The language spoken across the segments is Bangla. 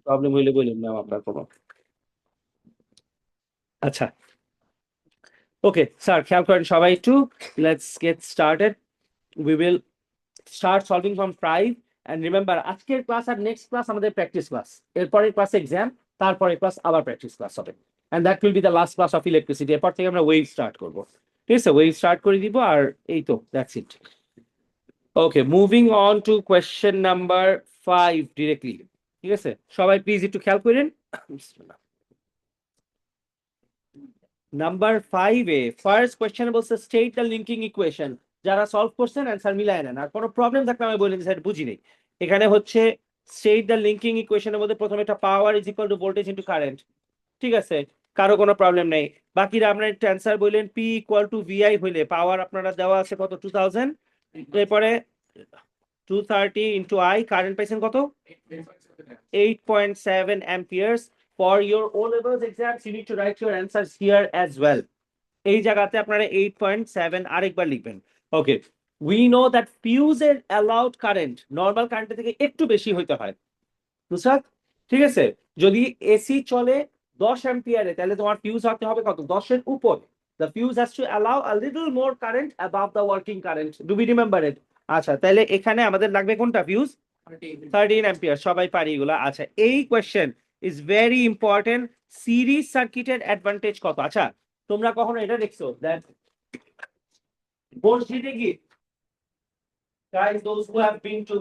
প্রবলেম হইলে বলুন ম্যাম আপনার কোনো। আচ্ছা ওকে স্যার, খেয়াল করেন সবাই একটু, let's get started. We will start solving from 5 and remember আজকের ক্লাস আর নেক্সট ক্লাস আমাদের প্র্যাকটিস ক্লাস, এরপরের ক্লাস এক্সাম, তারপরে ক্লাস আবার প্র্যাকটিস ক্লাস হবে, and that will be the last class of electricity. এরপর থেকে আমরা ওয়েভ স্টার্ট করবো, ঠিক আছে? ওয়েভ স্টার্ট করে দিব আর এই তো that's it. Okay, moving on to question number 5 directly, ঠিক আছে? সবাই প্লিজ একটু খেয়াল করেন। নাম্বার 5 এ ফার্স্ট কোয়েশ্চেনে বলছে স্টেট দ্য লিঙ্কিং ইকুয়েশন। যারা সলভ করছেন অ্যান্সার মিলায় নেন, আর কোনো প্রবলেম থাকলে আমি বলে দিচ্ছি বুঝি নেই। এখানে হচ্ছে স্টেট দ্য লিঙ্কিং ইকুয়েশনের মধ্যে প্রথমে একটা power is equal to voltage into current, ঠিক আছে? কারো কোনো প্রবলেম নেই। বাকিরা আপনার একটা অ্যান্সার বললেন পি ইকুয়াল টু ভিআই হইলে পাওয়ার আপনারা দেওয়া আছে কত 2000, এরপরে 230 ইন্টু আই, কারেন্ট পাইছেন কত 8.7 amperes. For your O levels exams you need to write your answers here as well. এই জায়গাতে আপনারা 8.7 আরেকবার লিখবেন। ওকে, উই নো দ্যাট ফিউজের অ্যালাউড কারেন্ট নর্মাল কারেন্টের থেকে একটু বেশি হইতে হয়, নুসরাত, ঠিক আছে? যদি এসি চলে 10 অ্যাম্পিয়ারে তাহলে তোমার ফিউজ হতে হবে কত 10 এর উপর। The fuse has to allow a little more current above the working current. Do we remember it? আচ্ছা, তাহলে এখানে আমাদের লাগবে কোনটা ফিউজ 13 অ্যাম্পিয়ার, সবাই পারি এগুলা। আচ্ছা, এই question is very important. Series সার্কিটের অ্যাডভান্টেজ কত? আচ্ছা, তোমরা কখনো এটা দেখছো দ্যাট মসজিদে গিয়ে, guys those who have been to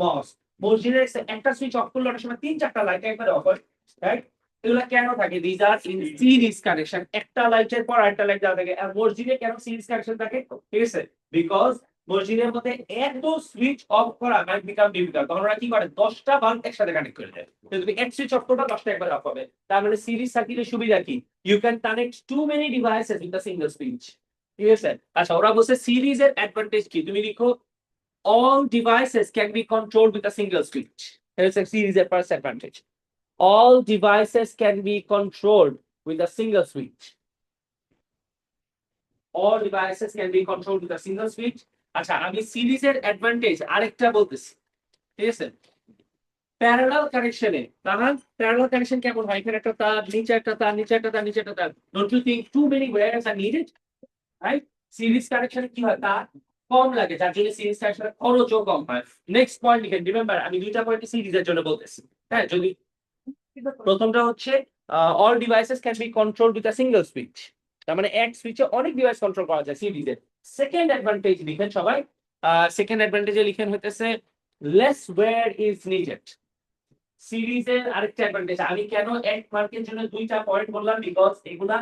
mosque, মসজিদে একটা সুইচ অফ করলে অনেক সময় 3-4টা লাইট একবারে অফ হয়, রাইট? এগুলা কেন থাকে? This are in series connection, একটা লাইটের পর আরেকটা লাইট দেওয়া থাকে। আর মসজিদে কেন সিরিজ কানেকশন থাকে, ঠিক আছে? বিকজ মসজিদের মধ্যে এত সুইচ অফ করা মাইট বিকাম ডিফিকাল্ট, তখন ওরা কি করে 10টা বাল্ব একসাথে কানেক্ট করে দেয়। তো তুমি এক সুইচ অফ করবা 10টা একবার অফ হবে। তার মানে সিরিজ সার্কিটের সুবিধা কি? You can connect to many devices with a single switch, ঠিক আছে? আচ্ছা, ওরা বলছে সিরিজের অ্যাডভান্টেজ কি, তুমি লিখো all devices can be controlled with a single switch. Here's a series of first advantage. All devices can be controlled with a single switch. All devices can be controlled with a single switch. আচ্ছা, আমি সিরিজের অ্যাডভান্টেজ আরেকটা বলতেছি, ঠিক আছে? প্যারালাল কানেকশনে, কারণ প্যারালাল কানেকশন কেমন হয়? এখানে একটা তার, নিচে একটা তার, নিচে একটা তার, নিচে একটা তার। Don't you think too many wires are needed, right? Series কানেকশনে কি হয়, তার কম লাগে, যার জন্য সিরিজ কানেকশনের খরচও কম হয়। নেক্সট পয়েন্ট লিখেন, রিমেম্বার আমি দুইটা পয়েন্ট সিরিজের জন্য বলতেছি, হ্যাঁ? যদি প্রথমটা হচ্ছে all devices can be controlled with a single switch, তার মানে এক সুইচে অনেক ডিভাইস কন্ট্রোল করা যায় সিরিজে। সেকেন্ড অ্যাডভান্টেজ লিখেন সবাই, সেকেন্ড অ্যাডভান্টেজে লিখেন হইতেছে লেস ওয়্যার ইজ নিডেড। সিরিজের আরেকটা অ্যাডভান্টেজ, আমি কেন এক মার্কের জন্য দুইটা পয়েন্ট বললাম, বিকজ এগুলা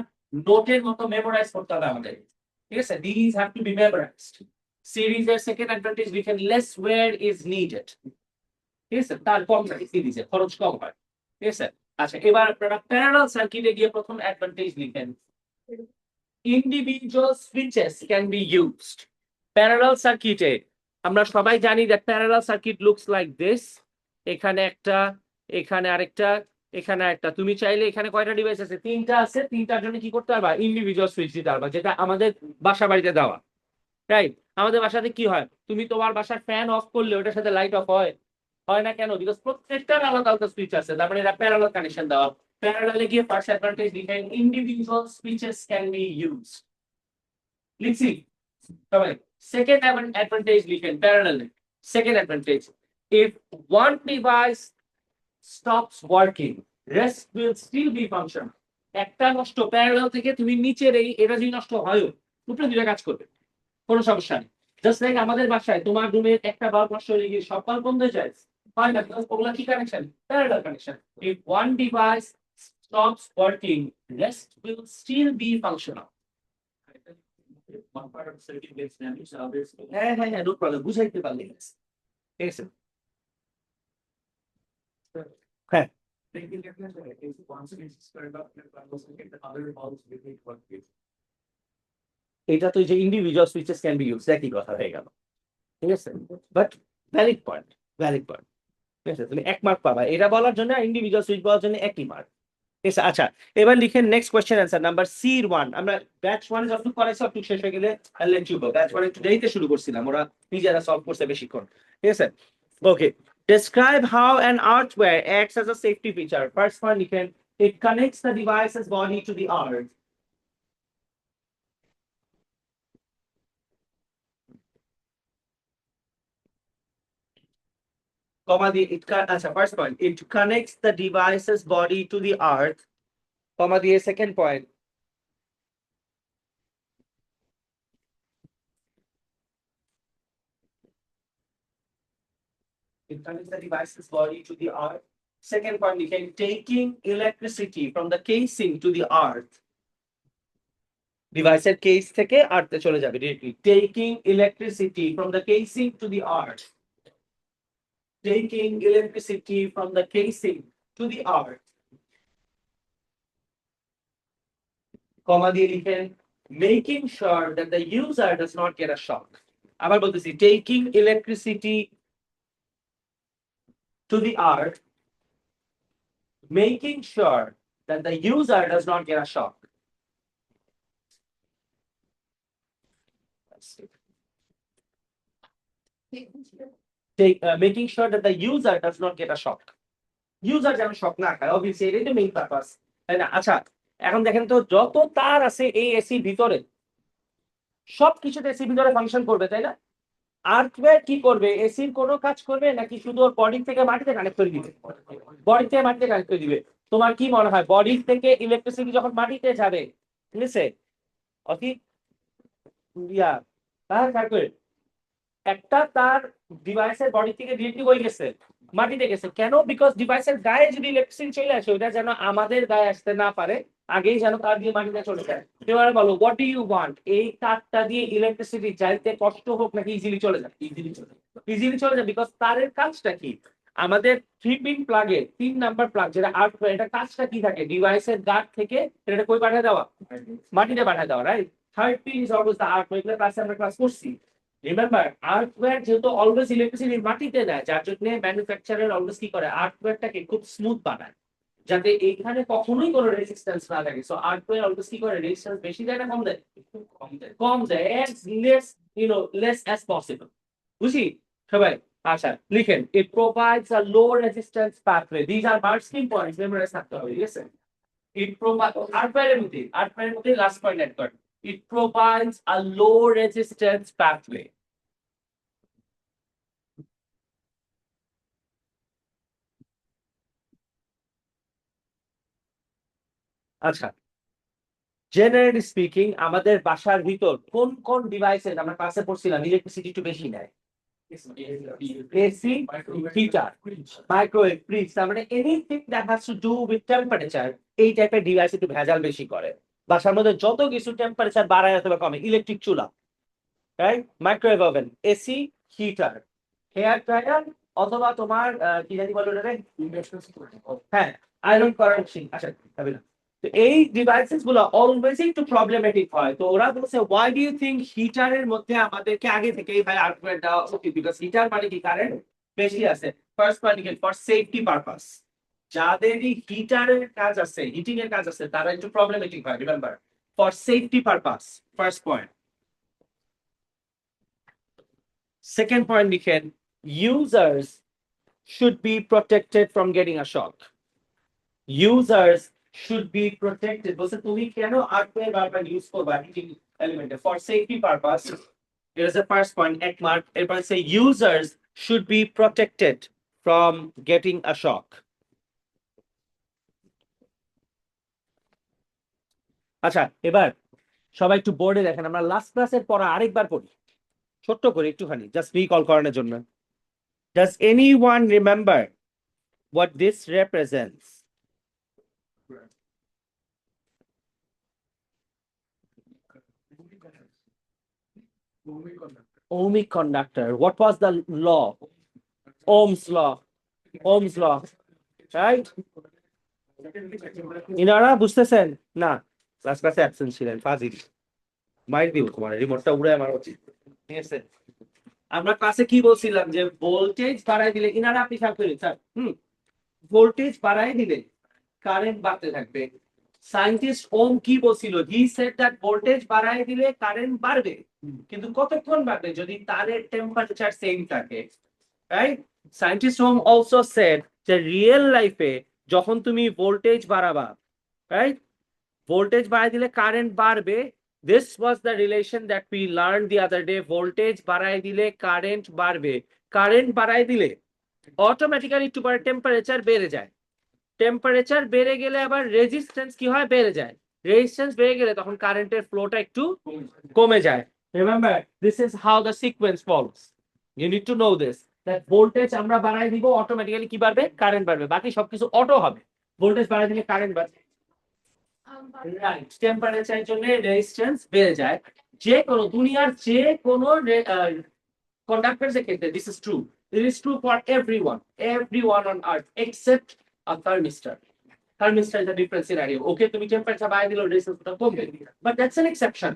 নোটের মতো মেমোরাইজ করতে হবে আমাদের, ঠিক আছে? This have to be memorised. সিরিজের সেকেন্ড অ্যাডভান্টেজ লিখেন লেস ওয়্যার ইজ নিডেড, ঠিক আছে? তার কম থাকে, সিরিজের খরচ কম হয়, ঠিক আছে? আচ্ছা, এবার আপনারা প্যারালাল সার্কিটে গিয়ে প্রথম অ্যাডভান্টেজ লিখেন individual switches can be used. Parallel সার্কিটে আমরা সবাই জানি that parallel circuit looks like this. এখানে একটা, এখানে আরেকটা, এখানে একটা। তুমি চাইলে এখানে কয়টা ডিভাইস আছে? 3টা আছে। 3টার জন্য কি করতে পারবা? ইন্ডিভিজুয়াল সুইচ দিতে পারবা, যেটা আমাদের বাসা বাড়িতে দেওয়া, রাইট? আমাদের বাসাতে কি হয়, তুমি তোমার বাসার ফ্যান অফ করলে ওটার সাথে লাইট অফ হয়, হয় না কেন? বিকজ প্রত্যেকটার আলাদা আলাদা সুইচ আছে, তারপরে এটা প্যারালাল কানেকশন দেওয়া। প্যারালালে গিয়ে ফার্স্ট অ্যাডভান্টেজ লিখেন individual switches can be used, লিখছি সবাই? সেকেন্ড অ্যাডভান্টেজ লিখেন প্যারালালে। Second advantage, if one device stops working, rest will still be functional. একটা নষ্ট প্যারালাল থেকে তুমি নিচের এটা যদি নষ্ট হয়, উপরে দুইটা কাজ করবে, কোনো সমস্যা নেই। জাস্ট লাইক আমাদের বাসায় তোমার রুমের একটা বাল্ব নষ্ট হয়ে গিয়ে সব বাল্ব বন্ধ হয়ে যায়, হয় না? ওগুলা কি connection? Parallel connection. if one device stops working, rest will still be functional. One part of the circuit gets damaged, the others go. হ্যাঁ হ্যাঁ হ্যাঁ, নো প্রবলেম, বুঝাইতে পারলে, ঠিক আছে? হ্যাঁ, এটা তো যে individual switches can B use, একই কথা হয়ে গেল, ঠিক আছে? But valid point, valid point, ঠিক আছে? তুমি 1 মার্ক পাবা এটা বলার জন্য, ইন্ডিভিজুয়াল সুইচ বলার জন্য 1ই মার্ক, ঠিক আছে? আচ্ছা, এবার লিখেন next question answer number C1। আমরা ব্যাচ 1 যতটুকু করাইছি সবটুকু শেষ হয়ে গেলে লেট ইউ গো। ব্যাচ 1 একটু দেরিতে শুরু করছিলাম, ওরা নিজেরা সলভ করছে বেশিক্ষণ, ঠিক আছে? ওকে, Describe how an artware acts as a safety feature. First one, you can, it connects the device's body to the earth. Comma the first point, it connects the device's body to the earth. Comma the second point, it connects the device's body to the earth. Second point, you can taking electricity from the casing to the earth. ডিভাইসের কেস থেকে আর্থে চলে যাবে directly. Taking electricity from the casing to the earth. Taking electricity from the casing to the earth. Comma দিয়ে লিখেন making sure that the user does not get a shock. আবার বলতেছি taking electricity to the earth, making sure that the user does not get a shock. Making sure that the user does not get a shock. User যেন শক না খায়, obviously এটাই তো মেইন পারপাস, তাই না? আচ্ছা, এখন দেখেন তো যত তার আছে এই এসি ভিতরে, সবকিছুতে এসি ভিতরে ফাংশন করবে, তাই না? আর্থওয়্যার কি করবে? এসির কোনো কাজ করবে নাকি শুধু ওর বডি থেকে মাটিতে কানেক্ট করে দিবে? বডি থেকে মাটিতে কানেক্ট করে দিবে। তোমার কি মনে হয় বডি থেকে ইলেকট্রিসিটি যখন মাটিতে যাবে, ঠিক আছে, অতি ইয়া তার কাকে একটা তার ডিভাইসের বডি থেকে ডিরেক্টলি হয়ে গেছে মাটিতে গেছে, কেন? বিকজ ডিভাইসের গায়ে যদি ইলেকট্রিসিটি চলে আসে, ওটা যেন আমাদের গায়ে আসতে না পারে, আগেই যেন তার দিয়ে মাটিতে চলে যায়। এবারে বলো হোয়াট ডু ইউ ওয়ান্ট, এই তারটা দিয়ে ইলেকট্রিসিটি যাইতে কষ্ট হোক নাকি ইজিলি চলে যায়? ইজিলি চলে যায়, বিকজ তারের কাজটা কি? আমাদের 3 পিন প্লাগে 3 নাম্বার প্লাগ যেটা আর্ট, এটা কাজটা কি থাকে? ডিভাইসের গার্ড থেকে এটা কই পাঠিয়ে দেওয়া? মাটিতে পাঠিয়ে দেওয়া, right? Third pin is always the art, এগুলো ক্লাসে আমরা ক্লাস করছি। রিমেম্বার আর্টওয়্যার যেহেতু অলওয়েজ ইলেকট্রিসিটি মাটিতে দেয়, যার জন্য ম্যানুফ্যাকচারার অলওয়েজ কি করে আর্টওয়্যারটাকে খুব স্মুথ বানায় যাতে এইখানে কখনোই কোনো রেজিস্ট্যান্স না থাকে। সো আর্টওয়্যার অলওয়েজ কি করে রেজিস্ট্যান্স বেশি দেয় না কম দেয়? কম দেয়, as less less as possible। বুঝি সবাই? আচ্ছা লিখেন it provides a low resistance pathway, these are marking points, memorise থাকতে হবে, ঠিক আছে? it provides আর্টওয়্যারের মধ্যে লাস্ট পয়েন্ট অ্যাড করেন, it provides a low resistance pathway। আচ্ছা, জেনারেলি স্পিকিং আমাদের বাসার ভিতর কোন কোন ডিভাইসে আমরা ক্লাসে পড়ছিলাম ইলেকট্রিসিটি একটু বেশি নেয়? এসি, হিটার, মাইক্রোওয়েভ, ফ্রিজ, তার মানে anything that has to do with temperature, এই টাইপের ডিভাইস একটু ভেজাল বেশি করে। বাসার মধ্যে যত কিছু টেম্পারেচার বাড়ায় অথবা কমে, ইলেকট্রিক চুলা, right, microwave oven, AC, heater, hair dryer, অথবা তোমার কি জানি বলো রে, হ্যাঁ আয়রন করার মেশিন। আচ্ছা তো এই ডিভাইসেস গুলো অলওয়েজ একটু প্রবলেমেটিক হয়। তো ওরা বলছে ওয়াই ডু ইউ থিঙ্ক হিটারের মধ্যে আমাদেরকে আগে থেকেই ভাই আর্গুমেন্ট দেওয়া উচিত, বিকজ হিটার মানে কি কারেন্ট বেশি আছে। First point for safety purpose, যাদেরই হিটারের কাজ আছে, হিটিং এর কাজ আছে, তারা একটু প্রবলেমেটিক হয়। Remember for safety purpose, first point. Second point লিখেন users should be protected from getting a shock. Users should be protected, বলছে তুমি কেন আর্টওয়্যার বারবার ইউজ করবা হিটিং এলিমেন্টে? For safety purpose, it is the first point এক মার্ক। এরপর সে users should be protected from getting a shock। আচ্ছা এবার সবাই একটু বোর্ডে দেখেন, আমরা লাস্ট ক্লাসের পড়া আরেকবার পড়ি, ছোট্ট করে একটুখানি, জাস্ট রিকল করানোর জন্য। Does anyone remember what this represents? Ohmic conductor. What was the law? Ohm's law. Ohm's law. Right? ইনারা বুঝতেছেন না? ক্লাস ক্লাসে অ্যাবসেন্ট ছিলেন, ফাজিল মাইর দিব তোমার, রিমোটটা উড়ে আমার উচিত, ঠিক আছে? আমরা ক্লাসে কি বলছিলাম যে ভোল্টেজ বাড়াই দিলে, ইনারা আপনি খেয়াল করেন স্যার, ভোল্টেজ বাড়াই দিলে কারেন্ট বাড়তে থাকবে। সায়েন্টিস্ট ওম কি বলছিল? হি সেড দ্যাট ভোল্টেজ বাড়াই দিলে কারেন্ট বাড়বে, কিন্তু কতক্ষণ বাড়বে? যদি তারের টেম্পারেচার সেম থাকে, right? Scientist home also shed যে রিয়েল লাইফে যখন তুমি ভোল্টেজ বাড়াবা, রাইট, ভোল্টেজ বাড়াই দিলে কারেন্ট বাড়বে। This was the relation that we learn the other day. Voltage বাড়াই দিলে কারেন্ট বাড়বে, কারেন্ট বাড়াই দিলে অটোমেটিক্যালি একটু পরে টেম্পারেচার বেড়ে যায়, টেম্পারেচার বেড়ে গেলে আবার রেজিস্ট্যান্স কি হয়, বেড়ে যায়। রেজিস্ট্যান্স বেড়ে গেলে তখন কারেন্টের ফ্লোটা একটু কমে যায়। Remember this is how the sequence follows, you need to know this, that voltage আমরা বাড়াই দিব, অটোমেটিক্যালি কি বাড়বে, কারেন্ট বাড়বে, বাকি সবকিছু অটো হবে। ভোল্টেজ বাড়াই দিলে কারেন্ট বাড়বে, রাইট, টেম্পারেচারের জন্য রেজিস্ট্যান্স বেড়ে যায়। যে কোনো দুনিয়ার যে কোনো conductors এর ক্ষেত্রে this is true. This is true for everyone on earth except a thermistor. Thermistor is a different scenario. Okay, তুমি টেম্পারেচার বাড়িয়ে দিলে রেজিস্ট্যান্সটা কমবে, বাট দ্যাটস অ্যান এক্সেপশন।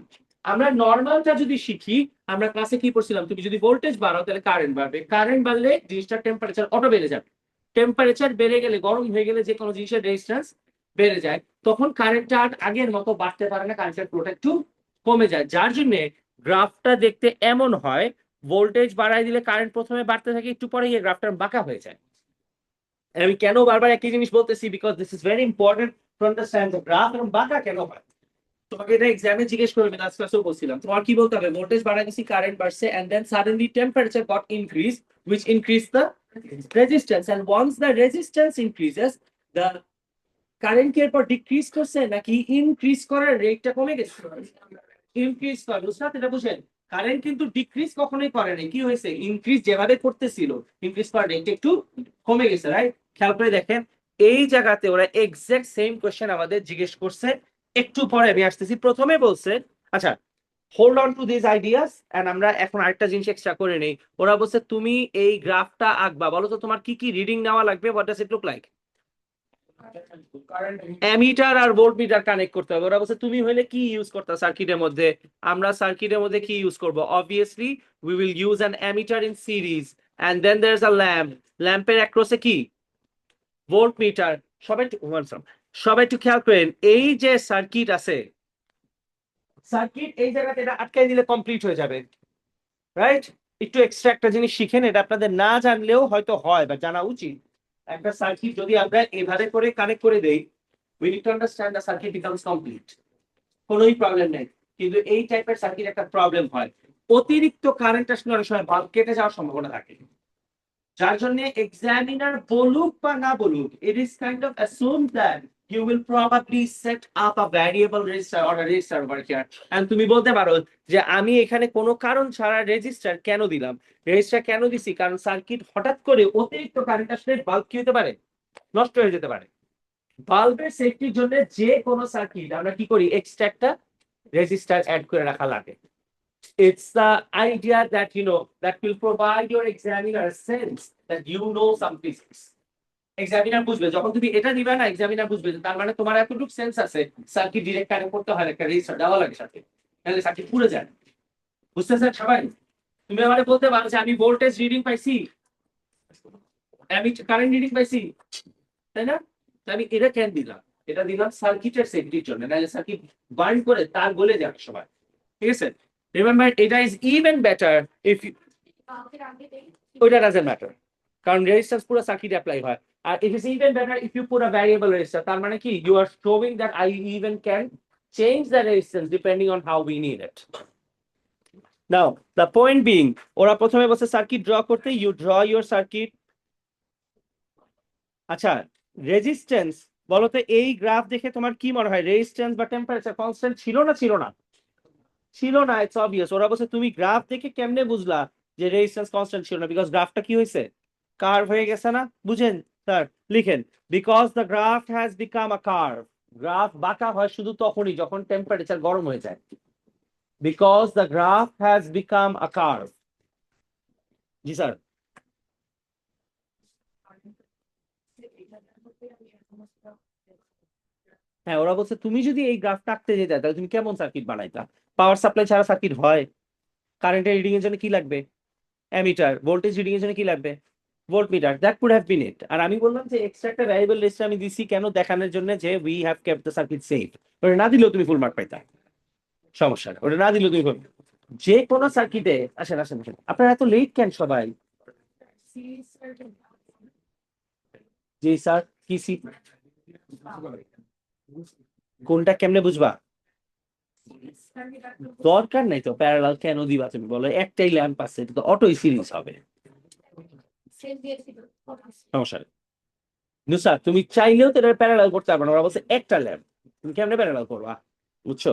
আমরা নরমালটা যদি শিখি, আমরা ক্লাসে কি পড়ছিলাম, তুমি যদি ভোল্টেজ বাড়াও তাহলে কারেন্ট বাড়বে, কারেন্ট বাড়লে জিনিসটার টেম্পারেচার অটো বেড়ে যাবে, টেম্পারেচার বেড়ে গেলে, গরম হয়ে গেলে যে কোনো জিনিসের রেজিস্ট্যান্স বেড়ে যায়, তখন কারেন্টটা আর আগের মতো বাড়তে পারে না, কারেন্টের ফ্লোটা একটু কমে যায়। যার জন্য গ্রাফটা দেখতে এমন হয়, ভোল্টেজ বাড়াই দিলে কারেন্ট প্রথমে বাড়তে থাকে, একটু পরে গিয়ে গ্রাফটা বাঁকা হয়ে যায়। আমি কেন বারবার একই জিনিস বলতেছি, because this is very important to understand the graph. এবং বাঁকা কেন হয় তোমাকে এটা এক্সামে জিজ্ঞেস করবে, লাস্ট ক্লাসেও বলছিলাম, তোমার কি বলতে হবে, ভোল্টেজ বাড়াই দিছি, কারেন্ট বাড়ছে, and then suddenly temperature got increase which increase the resistance, and once the resistance increases, the current কি এরপর ডিক্রিজ করছে নাকি ইনক্রিজ করার রেটটা কমে গেছে, ইনক্রিজ করে, বুঝতে এটা বুঝেন। কারেন্ট কিন্তু ডিক্রিজ কখনোই করে নাই, কি হয়েছে, ইনক্রিজ যেভাবে করতেছিল, ইনক্রিজ করার রেট একটু কমে গেছে, রাইট। খেয়াল করে দেখেন এই জায়গাতে ওরা এক্সাক্ট সেম কোশ্চেন আমাদের জিজ্ঞেস করছে, একটু পরে আমি আসতেছি। প্রথমে বলছে, আচ্ছা hold on to this ideas, and আমরা এখন আরেকটা জিনিস এক্সট্রা করে নেই। ওরা বলছে তুমি এই গ্রাফটা আঁকবা, বলো তো তোমার কি কি রিডিং নেওয়া লাগবে, what does it look like. Ammeter আর ভোল্টমিটার কানেক্ট করতে হবে। ওরা বলছে তুমি হইলে কি ইউজ করতে সার্কিটের মধ্যে, আমরা সার্কিটের মধ্যে কি ইউজ করব, obviously we will use an ammeter in series, and then there is a lamp, ল্যাম্পের অ্যাক্রসে কি ভোল্টমিটার। সবাই একটু খেয়াল করেন, এই যে সার্কিট আছে, সার্কিট এই জায়গাতে এটা আটকাই দিলে কমপ্লিট হয়ে যাবে, রাইট। একটু এক্সট্রা একটা জিনিস শিখেন, এটা আপনাদের না জানলেও হয়তো হয় বা জানা উচিত। একটা সার্কিট যদি আমরা এভাবে করে কানেক্ট করে দেই, we need to understand the circuit becomes complete, কোনোই প্রবলেম নেই। কিন্তু এই টাইপের সার্কিট একটা প্রবলেম হয়, অতিরিক্ত কারেন্ট আসলে অনেক সময় বাল্ব কেটে যাওয়ার সম্ভাবনা থাকে। যার জন্য এক্সামিনার বলুক বা না বলুক, it is kind of assumed that you will probably set up a variable resistor or a resistor over here, and তুমি বলতে পারো যে আমি এখানে কোনো কারণ ছাড়া রেজিস্টার কেন দিলাম, রেজিস্টার কেন দিছি, কারণ সার্কিট হঠাৎ করে অতিরিক্ত কারেন্ট আসলে বাল্ব কি হতে পারে, নষ্ট হয়ে যেতে পারে। বাল্বের সেফটির জন্য যে কোনো সার্কিট আমরা কি করি, এক্সট্রা একটা রেজিস্টার অ্যাড করে রাখা লাগে। It's the idea that that will provide your examiner a sense that you know some physics. Examiner বুঝবে, যখন তুমি এটা দিবে না, এক্সামিনার বুঝবে তার মানে তোমার এতটুকু সেন্স আছে, সার্কিট ডিরেক্ট কানেক্ট করতে হয়, একটা রেজিস্টার দেওয়া লাগে সাথে, তাহলে সার্কিট পুড়ে যায়। বুঝতেছেন সবাই? তুমি আমাকে বলতে পারো যে আমি ভোল্টেজ রিডিং পাইছি, আমি কারেন্ট রিডিং পাইছি, তাই না? আমি এটা কেন দিলাম, এটা দিলাম সার্কিটের সেফটির জন্য, নাহলে সার্কিট বার্ন করে তার গলে যাওয়ার সময়, ঠিক আছে। রিমেম্বার এটা ইজ ইভেন বেটার ইফ ওইটা ডাজন্ট ম্যাটার, কারণ রেজিস্ট্যান্স পুরো সার্কিট অ্যাপ্লাই হয়। আর it is even better if you put a variable resistor, তার মানে কি you are showing that I even can change the resistance depending on how we need it. Now the point being, ওরা প্রথমে বলছে সার্কিট ড্র করতে, ইউ ড্র ইউর সার্কিট। আচ্ছা রেজিস্ট্যান্স, বলতো এই গ্রাফ দেখে তোমার কি মনে হয়, রেজিস্ট্যান্স বা টেম্পারেচার কনস্ট্যান্ট ছিল না, ছিল না? ছিল না, ইটস অবভিয়াস। ওরা বলছে তুমি গ্রাফ দেখে কেমনে বুঝলা যে রেজিস্ট্যান্স কনস্ট্যান্ট ছিল না, বিকজ গ্রাফটা কি হয়েছে, কার্ভ হয়ে গেছে না, বুঝেন স্যার, লিখেন because the graph has become a curve. Graph বাঁকা হয় শুধু তখনই যখন টেম্পারেচার গরম হয়ে যায়, because the graph has become a curve. G sir. হ্যাঁ, ওরা বলছে তুমি যদি এই গ্রাফটা আঁকতে যেতে তাহলে তুমি কেমন সার্কিট বানাইতা, পাওয়ার সাপ্লাই ছাড়া সার্কিট হয়, কারেন্টের রিডিং এর জন্য কি লাগবে, অ্যামিটার, ভোল্টেজ রিডিং এর জন্য কি লাগবে, voltmeter, that could have been it. আর আমি বললাম যে এক্সট্রা একটা ভ্যারিয়েবল রেজিস্টার আমি দিছি কেন, দেখানোর জন্য যে we have kept the circuit safe. ওটা না দিলেও তুমি ফুল মার্ক পাইতা, সমস্যা না, ওটা না দিলেও তুমি যে কোনো সার্কিটে। আসেন আসেন আসেন, আপনারা এত লেট কেন সবাই, জি স্যার, কি সি কোনটা কেমনে বুঝবা? দরকার নাই তো প্যারালাল কেন দিবা তুমি বলো, একটাই ল্যাম্প আছে, এটা তো অটোই সিরিজ হবে, সমস্যা নেই। নুসা তুমি চাইলেও তো এটা প্যারালাল করতে পারবে না, ওরা বলছে একটা ল্যাম্প, তুমি কেমনে প্যারালাল করবা? বুঝছো?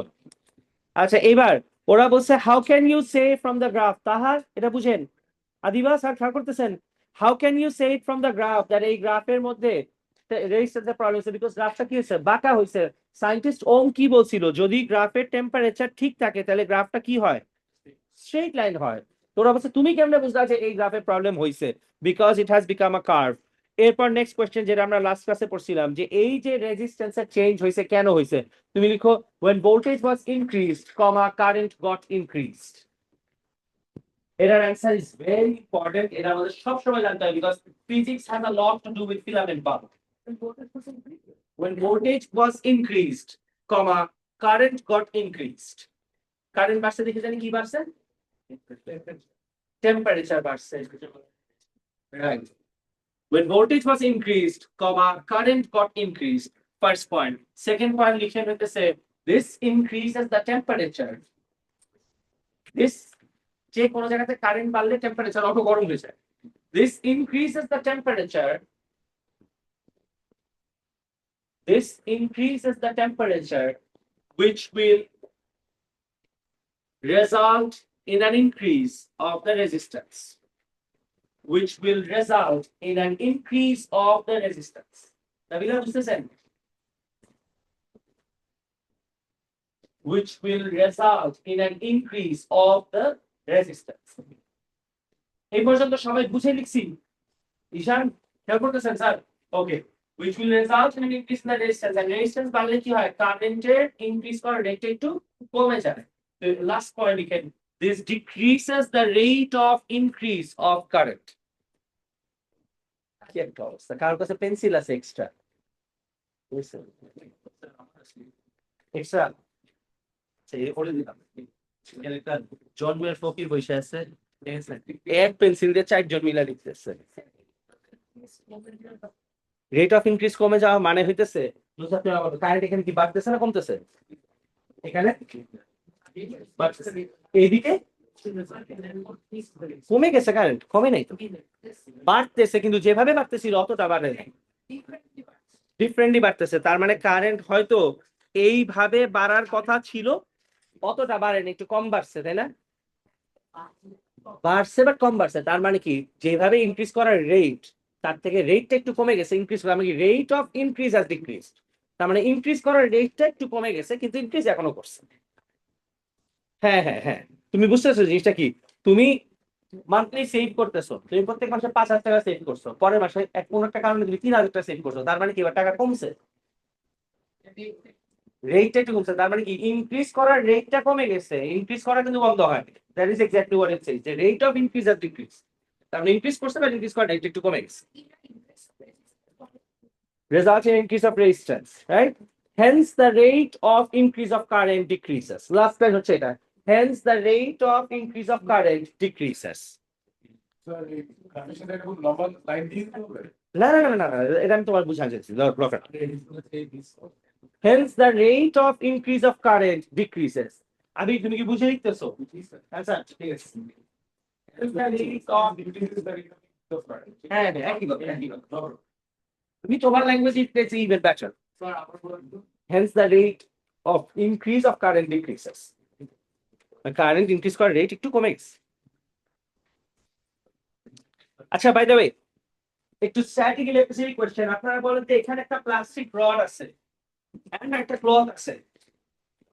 আচ্ছা এবার ওরা বলছে how can you say from the graph, তাহার এটা বুঝেন আদিবা স্যার খেয়াল করতেছেন, how can you say it from the graph that এই গ্রাফের মধ্যে রেজিস্টার প্রবলেম হচ্ছে বিকজ গ্রাফটা কি হয়েছে, বাঁকা হয়েছে। সায়েন্টিস্ট ওম কি বলছিল, যদি গ্রাফের টেম্পারেচার ঠিক থাকে তাহলে গ্রাফটা কি হয়, স্ট্রেট লাইন হয়। তোরা বলছে তুমি কেমনে বুঝলা যে এই গ্রাফের প্রবলেম হয়েছে, because it has become a curve. এরপর নেক্সট কোশ্চেন যেটা আমরা লাস্ট ক্লাসে পড়ছিলাম, যে এই যে রেজিস্ট্যান্সের চেঞ্জ হয়েছে কেন হয়েছে, তুমি লিখো when voltage was increased, comma current got increased. এটার অ্যান্সার ইজ ভেরি ইম্পর্টেন্ট, এটা আমাদের সবসময় জানতে হবে because physics has a lot to do with filament bulb. when voltage was increased, comma current got increased. Current বাড়ছে দেখে জানি কি বাড়ছে, টেম্পারেচার বাড়ছে, right. when voltage was increased, comma current got increased, first point. Second point লিখে হইতেছে this increases the temperature. this যে কোনো জায়গাতে কারেন্ট বাড়লে টেম্পারেচার অটো গরম হয়ে যায়। this increases the temperature, this increases the temperature which will result in an increase of the resistance, which will result in an increase of the resistance. Nabila বুঝতেছেন? which will result in an increase of the resistance. এই পর্যন্ত সবাই বুঝে লিখছি? ঈশান খেয়াল করতেছেন sir? Okay, which will result in an increase in the resistance, and resistance বাড়লে কি হয়, কারেন্টের ইনক্রিজ করার রেট একটু কমে যায়। তো লাস্ট পয়েন্ট লিখেন this decreases the rate of increase of current. কি একটা অবস্থা, কারোর কাছে পেন্সিল আছে এক্সট্রা? এক্সট্রা করে দিলাম, একটা জন্মের ফকির বসে আছে, এক পেন্সিল দিয়ে 4 জন মিলা লিখতেছে। রেট অফ ইনক্রিজ কমে যাওয়া মানে হইতেছে কারেন্ট এখানে কি বাড়তেছে না কমতেছে, এখানে এইদিকে কমে গেছে, কারেন্ট কমে নাই তো, বাড়তেছে, কিন্তু যেভাবে বাড়তেছিল অতটা বাড়ে নাই, ডিফারেন্টলি বাড়তেছে। তার মানে কারেন্ট হয়তো এইভাবে বাড়ার কথা ছিল, অতটা বাড়েনি, একটু কম বাড়ছে, তাই না? বাড়ছে বাট কম বাড়ছে, তার মানে কি যেভাবে ইনক্রিজ করার রেট তার থেকে রেটটা একটু কমে গেছে, ইনক্রিজ করা মানে rate of increase has decreased, তার মানে ইনক্রিজ করার রেটটা একটু কমে গেছে কিন্তু ইনক্রিজ এখনো করছে। হ্যাঁ হ্যাঁ হ্যাঁ, তুমি বুঝতেছো জিনিসটা কি, তুমি মান্থলি সেভ করতেছো, তুমি প্রত্যেক মাসে 5,000 টাকা সেভ করছো, পরের মাসে কোনো একটা কারণে তুমি 3,000 টাকা সেভ করছো, তার মানে কি এবার টাকা কমছে, রেটটা একটু কমছে, তার মানে কি ইনক্রিজ করার রেটটা কমে গেছে, ইনক্রিজ করা কিন্তু বন্ধ হয়। That is exactly what it says, যে রেট অফ ইনক্রিজ আর ডিক্রিজ, তার মানে ইনক্রিজ করছে বাট ইনক্রিজ করার রেট একটু কমে গেছে, results in increase of resistance, right? Hence the rate of increase of current decreases. Last line হচ্ছে এটা, hence the rate of increase of current decreases. না না না না না, এটা আমি তোমার বুঝাতে চাইছি, hence the rate of increase of current decreases. আবি তুমি কি বুঝে লিখতেছো? আচ্ছা ঠিক আছে, হ্যাঁ একই কথা, একই কথা, তুমি তোমার ল্যাঙ্গুয়েজ লিখতেছি even better. Hence the rate of increase of current decreases. The current increase করার রেট একটু কমে গেছে। আচ্ছা বাই দ্য ওয়ে, একটু স্ট্যাটিক ইলেকট্রিসিটি কোশ্চেন, আপনারা বলেন তো এখানে একটা প্লাস্টিক রড আছে এন্ড একটা ক্লথ আছে,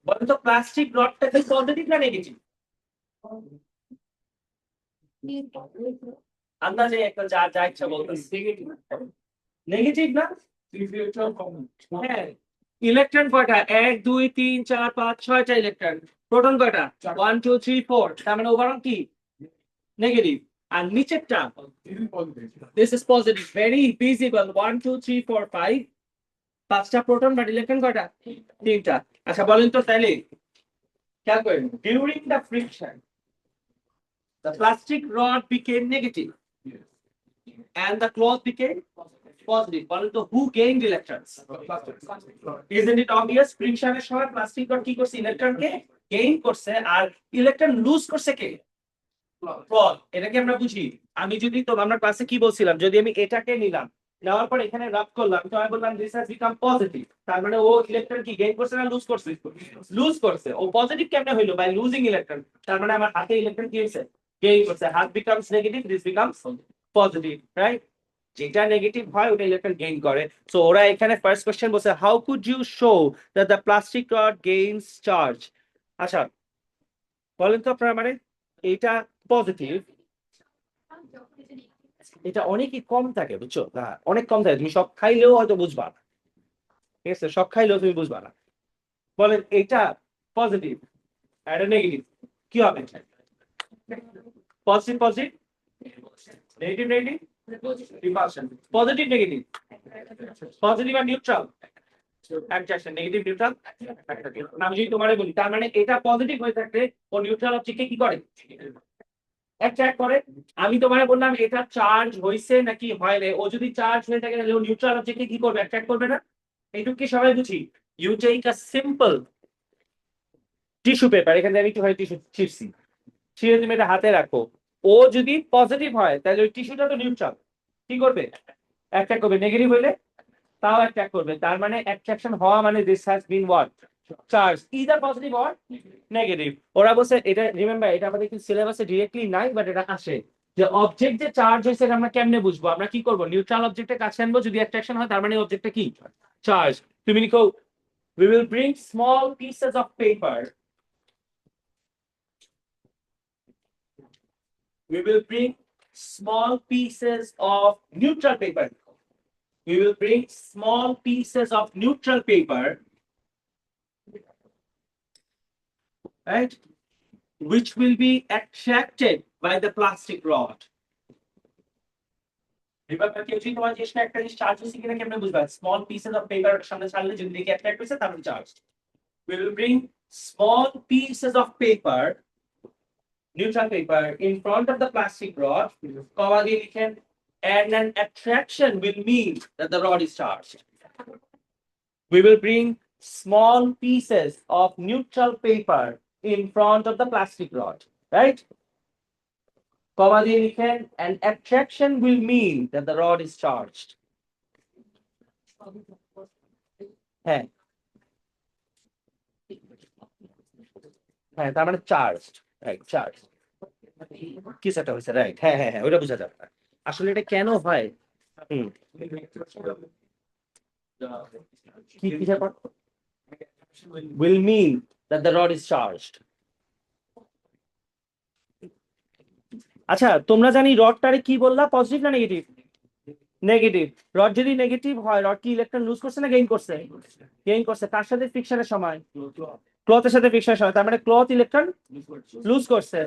বলেন তো প্লাস্টিক রডটা কি পজিটিভ না নেগেটিভ? আন্দাজে একটা যা যা ইচ্ছা বলতেছে, নেগেটিভ না? হ্যাঁ, ইলেকট্রন কয়টা, 1 2 3 4 5 6টা ইলেকট্রন, প্রোটন কয়টা, 1 2 3 4, তার মানে ওভারঅল কি নেগেটিভ, আর নিচেরটা this is positive, very visible, 1 2 3 4 5, 5টা প্রোটন বাট ইলেকট্রন কয়টা, 3টা। আচ্ছা বলেন তো তাহলে খেয়াল করেন, during the friction the plastic rod became negative, and the cloth became positive. বলেন তো who gained electrons? Isn't it obvious? ফ্রিকশনের সময় প্লাস্টিক রড কি করছে, ইলেকট্রনকে গেইন করছে, আর ইলেকট্রন লুজ করছে কে? ক্লথ। এটাকে আমরা বুঝি। আমি যদি তো আমরা ক্লাসে কি বলছিলাম, যদি আমি এটাকে নিলাম, নেওয়ার পর এখানে রাব করলাম, তো আমি বললাম দিস হ্যাজ বিকাম পজিটিভ, তার মানে ও ইলেকট্রন কি গেইন করছে না লুজ করছে? লুজ করছে। ও পজিটিভ কেমনে হইলো? By losing electron. তার মানে আমার হাতে ইলেকট্রন কি হয়েছে? গেইন করছে। হাত becomes negative, this becomes positive, right? যেটা নেগেটিভ হয় ওটা ইলেকট্রন গেইন করে। সো ওরা এখানে ফার্স্ট কোশ্চেন বলছে how could you show that the plastic rod gains charge. আচ্ছা বলেন তো আপনারা, মানে এটা পজিটিভ, এটা অনেকই কম থাকে বুঝছো না, অনেক কম থাকে, তুমি সব খাইলেও হয়তো বুঝবা না, ঠিক আছে? সব খাইলেও তুমি বুঝবা না। বলেন এটা পজিটিভ, এটা নেগেটিভ, কি হবে? Positive positive, negative negative, repulsion. Positive negative, positive আর neutral attraction, negative neutral attraction. আমি যদি তোমারে বলি, তার মানে এটা পজিটিভ হয়ে থাকলে ও নিউট্রাল অবজেক্টকে কি করে? অ্যাট্রাক্ট করে। আমি তোমারে বললাম এটা চার্জ হইছে নাকি হয় না, ও যদি চার্জ হয়ে থাকে তাহলে ও নিউট্রাল অবজেক্টকে কি করবে? অ্যাট্রাক্ট করবে না? এইটুকু কি সবাই বুঝি? You take a simple tissue paper, এখানে আমি একটু হয় টিস্যু ছিঁড়ছি, ছিঁড়ে তুমি এটা হাতে রাখো, ও যদি পজিটিভ হয় তাহলে ওই টিস্যুটা তো নিউট্রাল, কি করবে? অ্যাট্রাক্ট করবে। নেগেটিভ হইলে তাও অ্যাট্রাক্ট করবে। তার মানে অ্যাট্রাকশন হওয়া মানে this has been what? Charge, either positive or negative. ওরা বলছে এটা, রিমেম্বার এটা আমাদের কিন্তু সিলেবাসে ডিরেক্টলি নাই, বাট এটা আসে যে অবজেক্ট যে চার্জ হয়েছে এটা আমরা কেমনে বুঝবো? আমরা কি করবো? নিউট্রাল অবজেক্টের কাছে আনবো, যদি অ্যাট্রাকশন হয় তার মানে অবজেক্টটা কি? চার্জ। তুমি লিখো we will bring small pieces of paper, we will bring small pieces of neutral paper, we will bring small pieces of neutral paper, right, which will be attracted by the plastic rod. Remember কেউ যদি তোমার জিনিসটা একটা জিনিস চার্জ হচ্ছে কিনা কেমনে বুঝবা? স্মল পিসেস অফ পেপার সামনে ছাড়লে যদি দেখি অ্যাট্রাক্ট হয়েছে তার মানে charge. we will bring small pieces of paper, neutral paper, in front of the plastic rod, comma দিয়ে লিখেন, and an attraction will mean that the rod is charged. We will bring small pieces of neutral paper in front of the plastic rod, right? Comma দিয়ে লিখেন, an attraction will mean that the rod is charged. হ্যাঁ হ্যাঁ, তার মানে চার্জড, রাইট? চার্জ কি সেটা হয়েছে, রাইট? হ্যাঁ হ্যাঁ হ্যাঁ, ওটা বোঝা যাবে না। আসলে এটা কেন হয়? হুম, কি কি ব্যাপার? will mean that the rod is charged. আচ্ছা তোমরা জানি রডটারে কি বললা, পজিটিভ না নেগেটিভ? নেগেটিভ। রড যদি নেগেটিভ হয়, রড কি ইলেকট্রন লুজ করছে না গেইন করছে? গেইন করছে। কার সাথে ফ্রিকশনের সময়? ক্লথের সাথে ফ্রিকশনের সময়, তার মানে ক্লথ ইলেকট্রন লুজ করছে।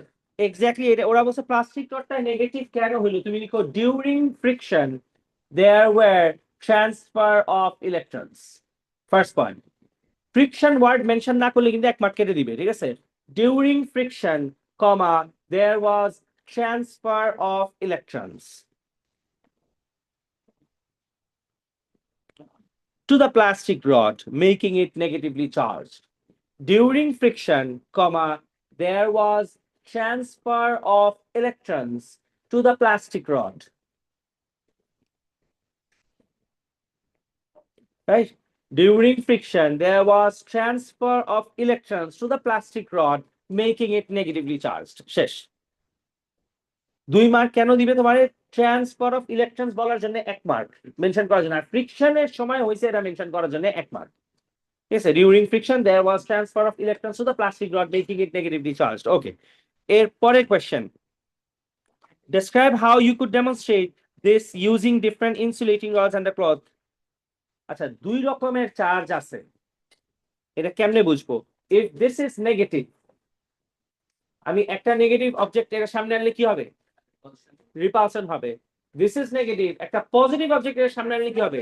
এক্স্যাক্টলি এটা ওরা বলছে প্লাস্টিক রডটা নেগেটিভ কেন হইলো, তুমি লিখো during friction there were transfer of electrons. First point, friction word mention না করলে কিন্তু এক মার্ক কেটে দিবে, ঠিক আছে? During friction, comma, there was transfer of electrons to the plastic rod, making it negatively charged. During friction, comma, there was transfer of electrons to the plastic rod. Right? During friction, there was transfer of electrons to the plastic rod, making it negatively charged. শেষ। 2 মার্ক কেন দিবে তোমারে? ট্রান্সফার অফ ইলেকট্রনস বলার জন্য 1 মার্ক মেনশন করার জন্য, আর ফ্রিকশনের সময় হইছে এটা মেনশন করার জন্য 1 mark. Yes, during friction, there was transfer of electrons to the plastic rod, making it negatively charged. Okay. এরপরের question. Describe how you could demonstrate this using different insulating rods and the cloth. আচ্ছা, 2 রকমের চার্জ আছে, এটা কেমনে বুঝবো? If this is negative, আমি একটা নেগেটিভ অবজেক্ট এর সামনে আনলে কি হবে? রিপালশন হবে। This is negative, একটা পজিটিভ অবজেক্ট এর সামনে আনলে কি হবে?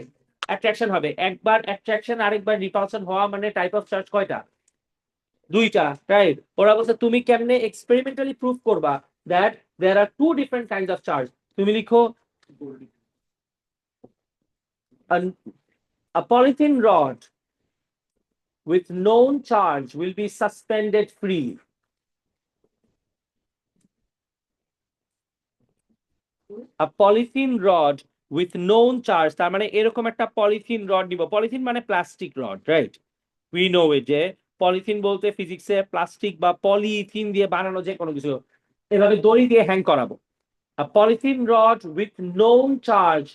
অ্যাট্রাকশন হবে। একবার অ্যাট্রাকশন আরেকবার রিপালশন হওয়া মানে টাইপ অফ চার্জ কয়টা? 2টা, রাইট? ওরা বলছে তুমি কেমনে এক্সপেরিমেন্টালি প্রুফ করবা that there are 2 different kinds of charge. তুমি লিখো A polythene rod with known charge will be suspended freely. A polythene rod with known charge, তার মানে এরকম একটা পলিথিন রড নিব। পলিথিন মানে plastic rod, right? We know it যে পলিথিন বলতে ফিজিক্সে প্লাস্টিক বা পলিথিন দিয়ে বানানো যে কোনো কিছু, এভাবে দড়ি দিয়ে হ্যাং করাবো। A polythene rod with known charge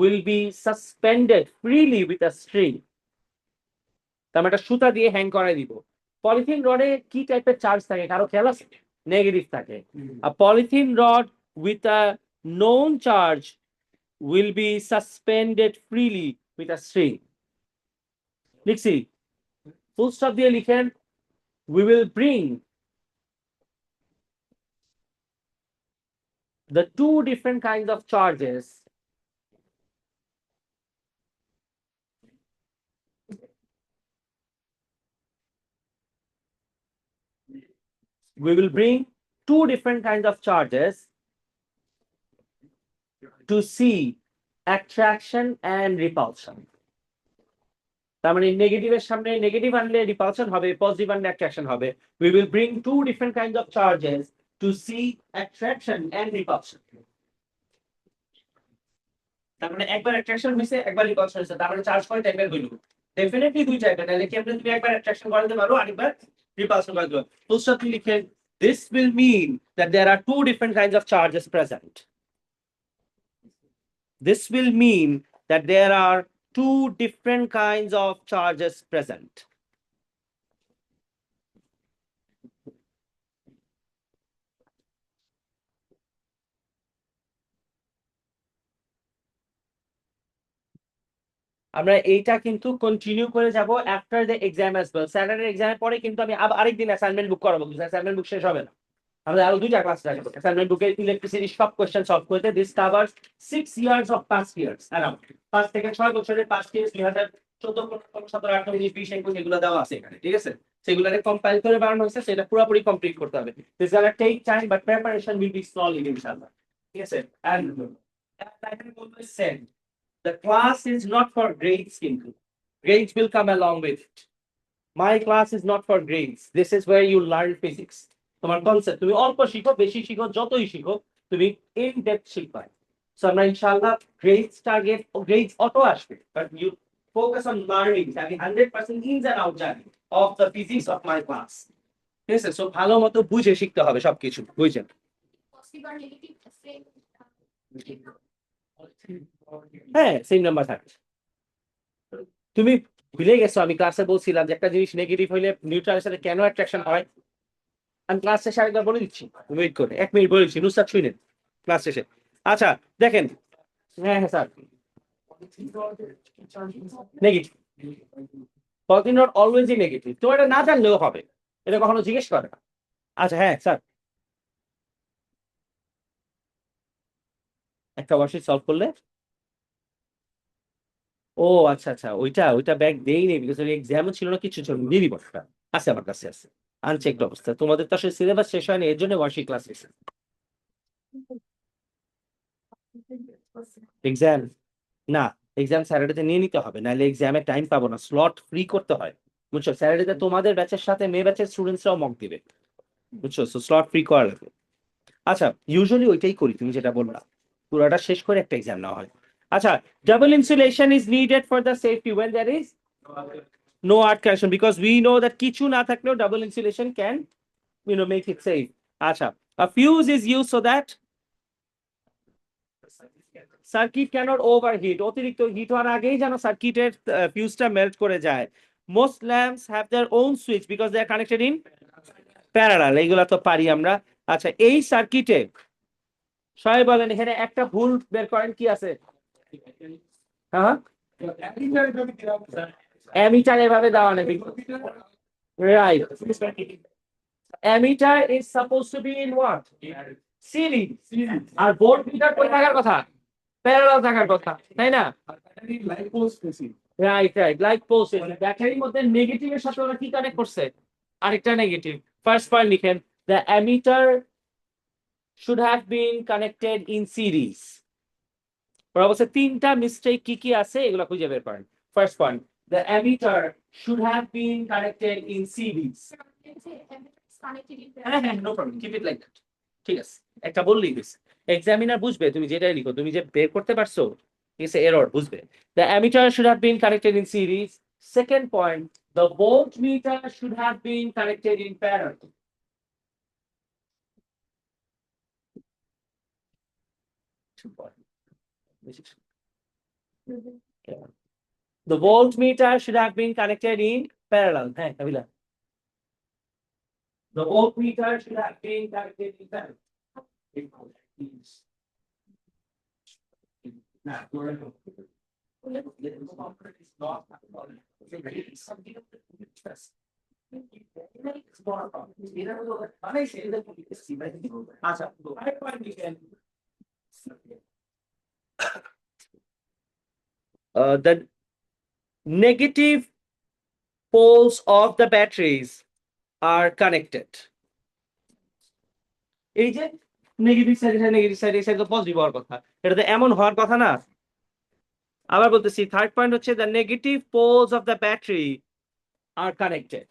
will be suspended freely with a string. তার মানে একটা সুতা দিয়ে হ্যাং করাই দিব। পলিথিন রডে কি টাইপের চার্জ থাকে কারো খেয়াল আছে? নেগেটিভ থাকে। A polythene rod with a known charge will be suspended freely with a string. লিখছি, ফুল স্টপ দিয়ে লিখেন, we will bring the two different kinds of charges to see attraction and repulsion. তার মানে নেগেটিভের সামনে নেগেটিভ আনলে রিপালশন হবে, পজিটিভ আনলে অ্যাট্রাকশন হবে। We will bring two different kinds of charges to see attraction and repulsion. তার মানে একবার অ্যাট্রাকশন হইছে, একবার রিপালশন হইছে, তার মানে চার্জ কয় টাইপের হইল? ডেফিনেটলি দুই টাইপের। তাহলে কেমনে তুমি একবার অ্যাট্রাকশন করাতে পারো, আরেকবার রিপালশন করাতে পারো। ফুল স্টপ লিখে, this will mean that there are two different kinds of charges present. This will mean that there are two different kinds of charges present. আমরা এইটা কিন্তু কন্টিনিউ করে যাব after the exam as well. Saturday এক্সামের পরে কিন্তু আমি আরেকদিন অ্যাসাইনমেন্ট বুক করাবো, অ্যাসাইনমেন্ট বুক শেষ হবে না, আমাদের আরো দুইটা ক্লাস থাকবে। অ্যাসাইনমেন্ট বুকে ইলেকট্রিসিটি সব কোশ্চেন সলভ করতে, this covers 6 years of past years, around 5 থেকে 6 বছরের পাস্ট ইয়ার্স, 2014 15 17 18 19 20 21 এগুলো দেওয়া আছে এখানে, ঠিক আছে? সেগুলোরে কম্পাইল করে বানানো হয়েছে, সেটা পুরোপুরি কমপ্লিট করতে হবে। This gonna take time but preparation will be slowly ইনশাআল্লাহ, ঠিক আছে? And like I always said, the class is not for grades, কিন্তু grades will come along with it. My class is not for grades. This is where you learn physics. তোমার কনসেপ্ট তুমি অল্প শিখো, বেশি শিখো, যতই শিখো তুমি ইন ডেপথ শিখবা। সো আমরা ইনশাআল্লাহ গ্রেডস টার্গেট, গ্রেডস অটো আসবে, but you focus on learning, having 100% ins and out journey of the physics of my class, ঠিক আছে? সো ভালো মতো বুঝে শিখতে হবে সবকিছু, বুঝছেন? হ্যাঁ, সেম নাম্বার থাকে। তুমি ভুলে গেছো আমি ক্লাসে বলছিলাম যে একটা জিনিস নেগেটিভ হইলে নিউট্রালের সাথে কেন অ্যাট্রাকশন হয়? আমি ক্লাস শেষে আরেকবার বলে দিচ্ছি, ওয়েট করে 1 মিনিট বলে দিচ্ছি, নুসরাত শুনেন ক্লাস শেষে। আচ্ছা দেখেন, হ্যাঁ হ্যাঁ স্যার, নেগেটিভ, পলিথিন রড অলওয়েজই নেগেটিভ, তো এটা না জানলেও হবে, এটা কখনো জিজ্ঞেস করে না। আচ্ছা হ্যাঁ স্যার, একটা ওয়ার্কশিট সলভ করলে, ও আচ্ছা আচ্ছা, ওইটা ওইটা ব্যাগ দেই নেই, বিকজ ওই এক্সামও ছিল না, কিছু ছিল, দিয়ে দিব একটা, আছে আমার কাছে আছে, আনচেকড অবস্থা। তোমাদের তো আসলে সিলেবাস শেষ হয়নি, এর জন্য ওয়ার্কশিট ক্লাস হয়েছে। এক্সাম না, এক্সাম স্যাটারডেতে নিয়ে নিতে হবে, নাহলে এক্সামে টাইম পাবো না, স্লট ফ্রি করতে হয়, বুঝছো? স্যাটারডেতে তোমাদের ব্যাচের সাথে মেয়ে ব্যাচের স্টুডেন্টসরাও মক দিবে, বুঝছো? সো স্লট ফ্রি করা লাগবে। আচ্ছা, ইউজুয়ালি ওইটাই করি, তুমি যেটা বললা, পুরোটা শেষ করে একটা এক্সাম নেওয়া হয়। আচ্ছা, double insulation is needed for the safety when there is no art connection, because we know that কিছু না থাকলেও double insulation can make it safe. আচ্ছা, a fuse is used so that circuit can't overheat, অতিরিক্ত হিট হওয়ার আগেই যেন সার্কিটের ফিউজটা মেল্ট করে যায়। Most lamps have their own switch because they are connected in parallel, এইগুলা তো পারি আমরা। আচ্ছা, এই সার্কিটে সবাই বলেন এখানে একটা ভুল বের করেন, কি আছে? হ্যাঁ, অ্যামিটার এভাবে দেওয়া নেই, right? Ammeter is suppose to be in what, series, আর ভোল্ট মিটার কই থাকার কথা? প্যারালাল থাকার কথা, তাই না? Right right, like post. ব্যাটারির মধ্যে নেগেটিভের সাথে ওরা কি কানেক্ট করছে? আরেকটা নেগেটিভ। ফার্স্ট পয়েন্ট লিখেন, the ammeter should have been connected in series. ওরা বলছে তিনটা মিস্টেক কি কি আছে এগুলো খুঁজে বের করেন। First point, the ammeter should have been connected in series. হ্যাঁ হ্যাঁ, no problem, keep it like that. ঠিক আছে, একটা বললেই হয়েছে। এক্সামিনার বুঝবে তুমি যেটাই লিখো, তুমি যে বের করতে পারছো ইটস এরর, বুঝবে। The ammeter should have been connected in series. Second point, the voltmeter should have been connected in parallel. The voltmeter should have been connected in parallel. হ্যাঁ, কাবিলা। The voltmeter should have been connected in parallel. আচ্ছা, the negative poles of the batteries are connected. এই যে নেগেটিভ সাইড, নেগেটিভ সাইড, এই সাইড তো পজিটিভ হওয়ার কথা, এটা তো এমন হওয়ার কথা না। আবার বলতেছি, থার্ড পয়েন্ট হচ্ছে the negative poles of the battery are connected,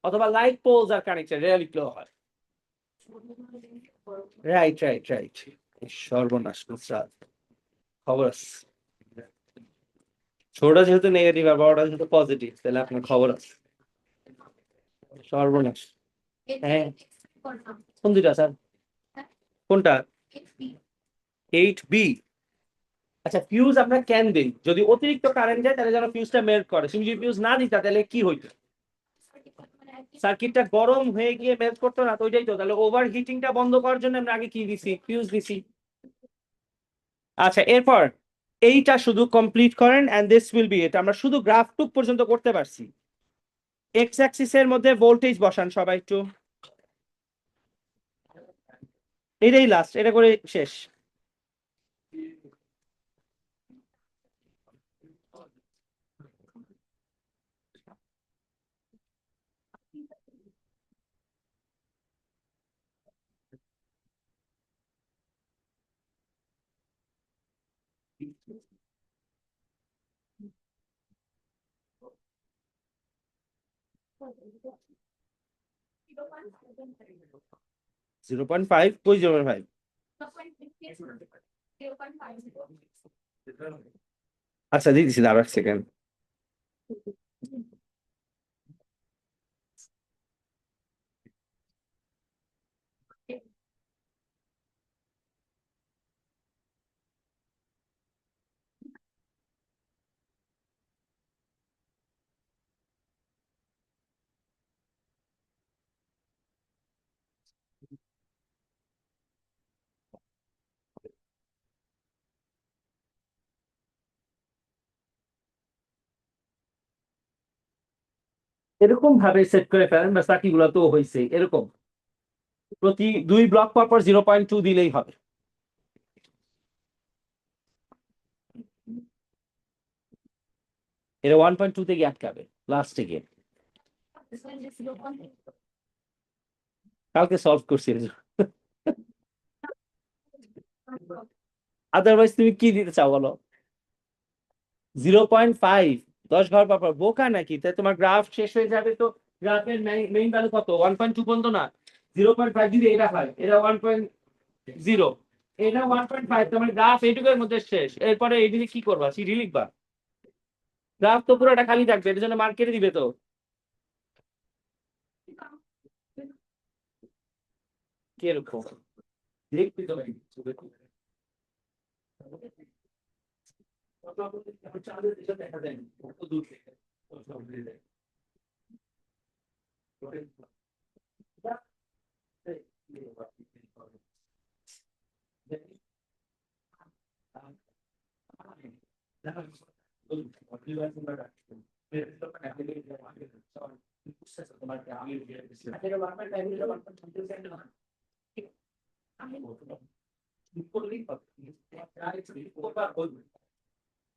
অথবা লাইট পোলস আর কানেক্টেড, এটা লিখলেও হয়। রাইট রাইট রাইট, সর্বনাশ নুসরাত, খবর আছে। ছোটটা যেহেতু নেগেটিভ আর বড়টা যেহেতু পজিটিভ, তাহলে আপনার খবর আছে। সর্বনাশ। হ্যাঁ, কোন দুইটা স্যার? কোনটা? 8B। আচ্ছা, ফিউজ আমরা কেন দিই? যদি অতিরিক্ত কারেন্ট যায় তাহলে যেন ফিউজটা মেল্ট করে। তুমি যদি ফিউজ না দিতা তাহলে কি হইতো? সার্কিটটা গরম হয়ে গিয়ে মেল্ট করতো না, তো ওইটাই তো। তাহলে ওভার হিটিংটা বন্ধ করার জন্য আমরা আগে কি দিছি? ফিউজ দিছি। আচ্ছা, এরপর এইটা শুধু কমপ্লিট করেন এন্ড দিস উইল বি ইট। আমরা শুধু গ্রাফ টুক পর্যন্ত করতে পারছি। এক্স অ্যাক্সিসের মধ্যে ভোল্টেজ বসান সবাই একটু। এটাই লাস্ট, এটা করে শেষ। জিরো পয়েন্ট ফাইভ, কই 0.5? আচ্ছা, দিয়ে দিছি, আরো এক সেকেন্ড। এরকম ভাবে সেট করে ফেলেন, বা বাকিগুলো তো হয়েছে এরকম। প্রতি 2 ব্লক পর পর 0.2 দিলেই হবে। এটা 1.2 থেকে আটকাবে লাস্টে গিয়ে। কালকে সলভ করছি। আদারওয়াইজ তুমি কি দিতে চাও বলো? 0.5, 10 ঘর পর পর। বোকা নাকি? তাই তোমার গ্রাফ শেষ হয়ে যাবে তো। গ্রাফের মেইন ভ্যালু কত? 1.2 পর্যন্ত না। 0.5 যদি এটা হয়, এটা 1.0, এটা 1.5, তোমার গ্রাফ এইটুকুর মধ্যে শেষ। এরপরে এইদিকে কি করবা? সিডি লিখবা? গ্রাফ তো পুরোটা খালি থাকবে, এর জন্য মার্ক কেটে দিবে তো। কিরকম দেখবি তো ভাই? দেখা যায় কত দূর থেকে।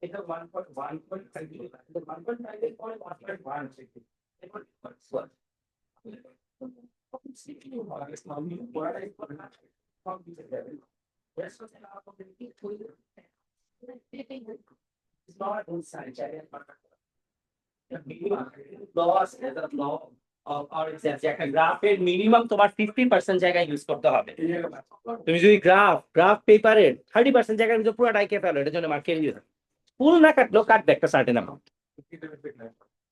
এটা 1.1.5, 1.5 গ্রাফের মিনিমাম তোমার 50% জায়গায় ইউজ করতে হবে। তুমি যদি গ্রাফ পেপারের 30% জায়গায় কিন্তু পুরোটা এঁকে ফেলো, এটার জন্য মার্ক কেটে দিবে। ফুল না কাটলেও কাটবে একটা সার্টেন অ্যামাউন্ট।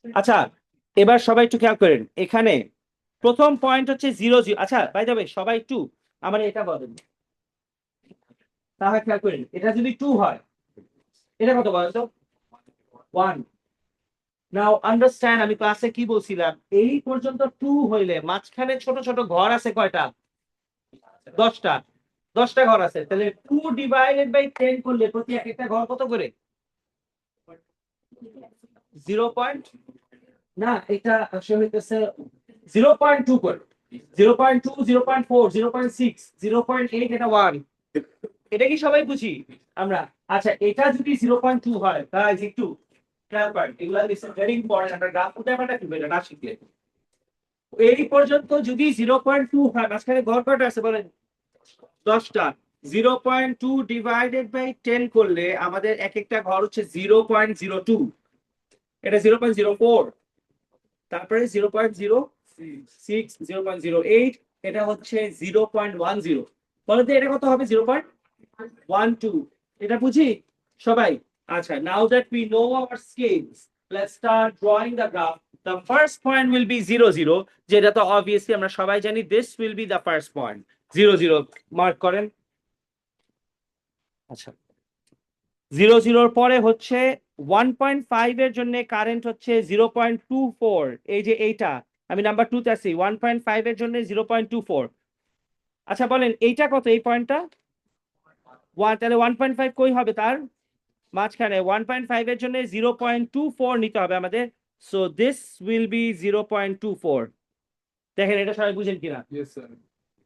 আচ্ছা, এবার সবাই একটু খেয়াল করেন, এখানে প্রথম পয়েন্ট হচ্ছে 0 0। আচ্ছা বাই দ্য ওয়ে, সবাই একটু আমার এটা বলেন, তাহলে খেয়াল করেন, এটা যদি 2 হয়, এটা কত বলেন তো? 1। নাও আন্ডারস্ট্যান্ড, আমি ক্লাসে কি বলছিলাম, এই পর্যন্ত 2 হইলে মাঝখানে ছোট ছোট ঘর আছে কয়টা? 10টা। 10টা ঘর আছে, তাহলে 2 ডিভাইডেড বাই 10 করলে প্রতি একটা ঘর কত করে? 0 পয়েন্ট না, এটা আসলে হইতেছে 0.2 করে। 0.2, 0.4, 0.6, 0.8, এটা 1। এটা কি সবাই বুঝি আমরা? আচ্ছা, এটা যদি 0.2 হয়, গাইস একটু খেয়াল করেন, এগুলা ইজ ভেরি ইম্পর্টেন্ট। আমরা গ্রাফ করতে আমরা কি বলে না শিখলে, এই পর্যন্ত যদি 0.2 হয়, মাঝখানে ঘর কয়টা আছে বলেন? 10টা। 0.2 ডিভাইডেড বাই 10 করলে আমাদের এক একটা ঘর হচ্ছে 0.02, এটা 0.04, তারপরে 0.06, 0.08, এটা হচ্ছে 0.10। বলতে এটা কত হবে? 0.12। এটা বুঝি সবাই? আচ্ছা, now that we know our scales, let's start drawing the graph. The first point will be 0 0, যেটা তো অবভিয়াসলি আমরা সবাই জানি, this will be the first point. 0 0 mark করেন। আচ্ছা, 0 0 পরে হচ্ছে 1.5 এর জন্য কারেন্ট হচ্ছে 0.24। এই যে এইটা আমি নাম্বার 2 তে আছি, 1.5 এর জন্য 0.24। আচ্ছা বলেন এইটা কত? এই পয়েন্টটা 1, তাহলে 1.5 কই হবে তার মাঝখানে? 1.5 এর জন্য 0.24 নিতে হবে আমাদের। So this will B 0.24। দেখেন এটা সবাই বুঝেন কিনা?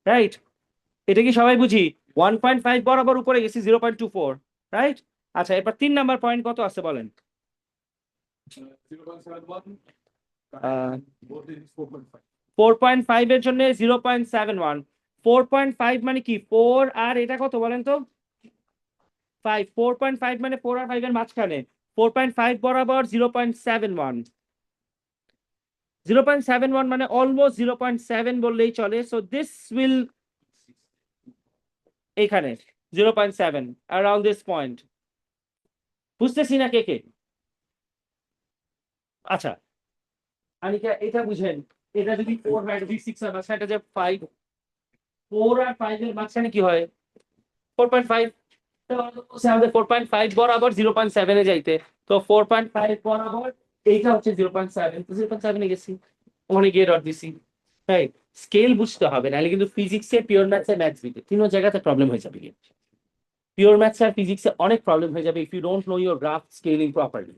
রাইট, এটা কি সবাই বুঝি? 1.5 বরাবর উপরে গেছি, 0.24, রাইট? আচ্ছা, এরপর 3 নাম্বার পয়েন্ট কত আছে বলেন? 4.5 এর জন্য 0.71। 4.5 মানে কি? 4 আর এটা কত বলেন তো? 5। 4.5 মানে 4 আর 5 এর মাঝখানে, 4.5 বরাবর 0.71। 0.71 মানে অলমোস্ট 0.7 বললেই চলে। সো দিস উইল এইখানে 0.7, অ্যারাউন্ড দিস পয়েন্ট। বুঝতেছি না কে কে? আচ্ছা, আনিকা এটা বুঝেন, এটা যদি 4 হয়, এটা যদি 6 হয়, মাঝখানে যে 5, 4 আর 5 এর মাঝখানে কি হয়? 4.5। আমাদের 4.5 বরাবর 0.7 এ যাইতে, তো 4.5 বরাবর এইটা হচ্ছে 0.7, তো 0.7 এ গেছি, ওখানে গিয়ে ডট দিছি। রাইট, স্কেল বুঝতে হবে, নাহলে কিন্তু ফিজিক্সে, পিওর ম্যাথসে, ম্যাথস বিতে তিনও জায়গাতে প্রবলেম হয়ে যাবে। পিওর ম্যাথস আর ফিজিক্সে অনেক প্রবলেম হয়ে যাবে if you don't know your graph scaling properly.